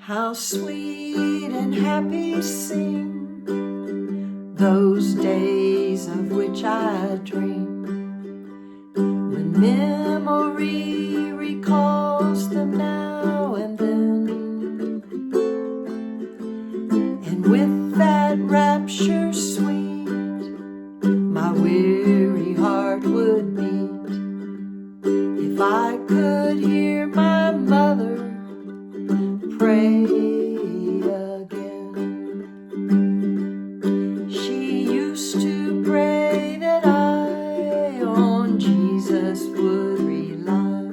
How sweet and happy seem those days of which I dream, when memory recalls them now and then, and with that rapture sweet, my weary heart would beat, if I could hear my mother pray again. She used to pray that I on Jesus would rely,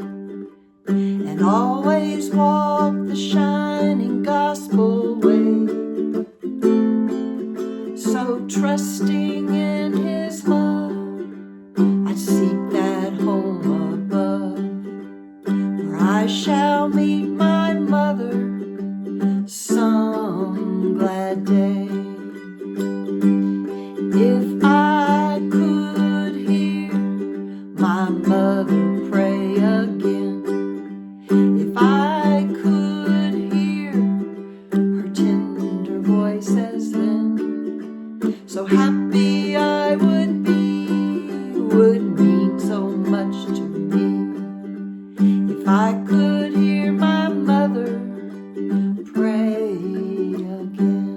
and always walk the shining gospel way, so trusting in his love, I'd seek that home above, where I shall meet my mother some glad day. If I could hear my mother pray again, if I could hear her tender voice as then, so happy I would be, would mean so much to me, if I could hear my mother pray again.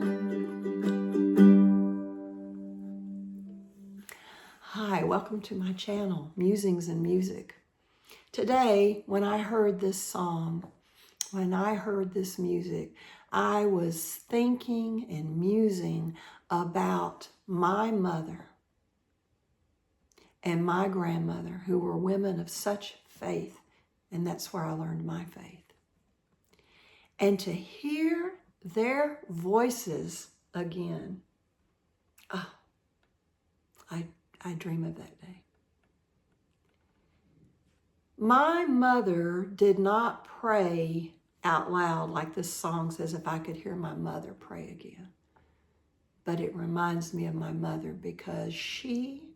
Hi, welcome to my channel, Musings and Music. Today, when I heard this song, when I heard this music, I was thinking and musing about my mother and my grandmother, who were women of such faith, and that's where I learned my faith. And to hear their voices again, I dream of that day. My mother did not pray out loud like this song says, if I could hear my mother pray again. But it reminds me of my mother because she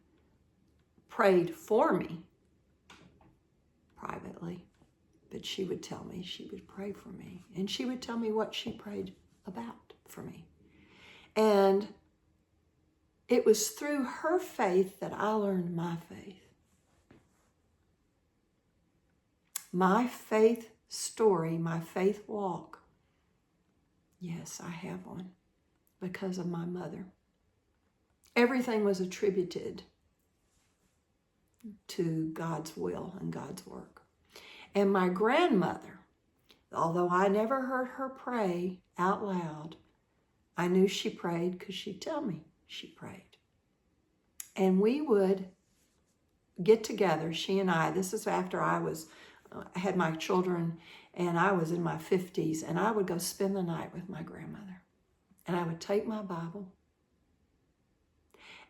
prayed for me privately, but she would tell me she would pray for me, and she would tell me what she prayed about for me. And it was through her faith that I learned my faith. My faith story, my faith walk, yes, I have one because of my mother. Everything was attributed to God's will and God's work. And my grandmother, although I never heard her pray out loud, I knew she prayed because she'd tell me she prayed. And we would get together, she and I. This is after I had my children and I was in my 50s, and I would go spend the night with my grandmother. And I would take my Bible,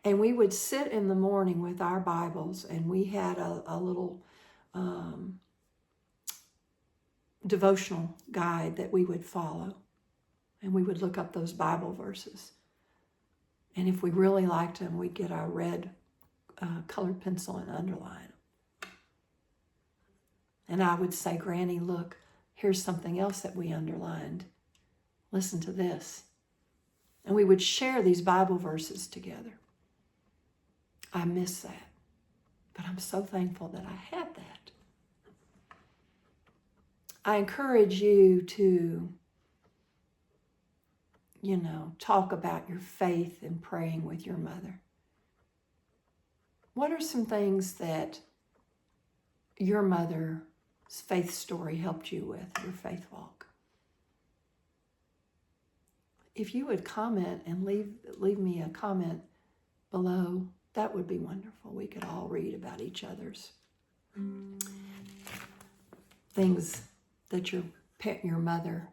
and we would sit in the morning with our Bibles, and we had a little devotional guide that we would follow, and we would look up those Bible verses. And if we really liked them, we'd get our red colored pencil and underline them. And I would say, Granny, look, here's something else that we underlined. Listen to this. And we would share these Bible verses together. I miss that, but I'm so thankful that I had that. I encourage you to, talk about your faith and praying with your mother. What are some things that your mother's faith story helped you with, your faith walk? If you would comment and leave me a comment below, that would be wonderful. We could all read about each other's things that your mother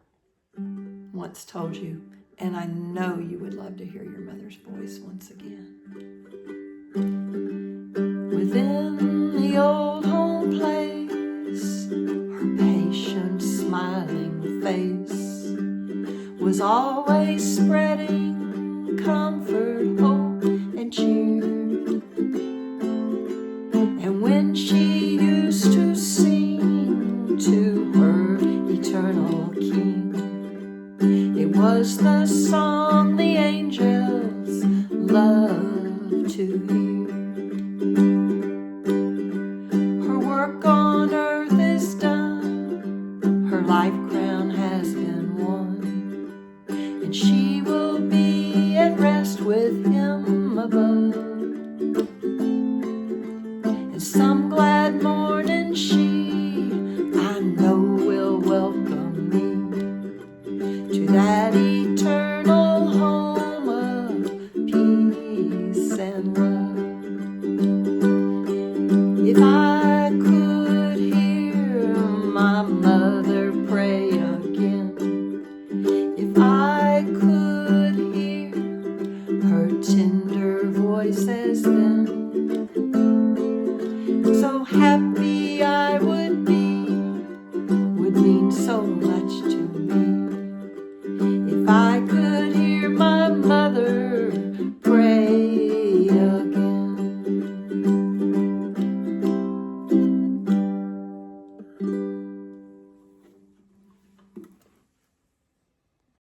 once told you. And I know you would love to hear your mother's voice once again. Within the old home place, her patient, smiling face was always spreading comfort, hope, and cheer. And when she used to sing to her eternal King, was the song the angels loved to hear. Her work on earth is done, her life crashed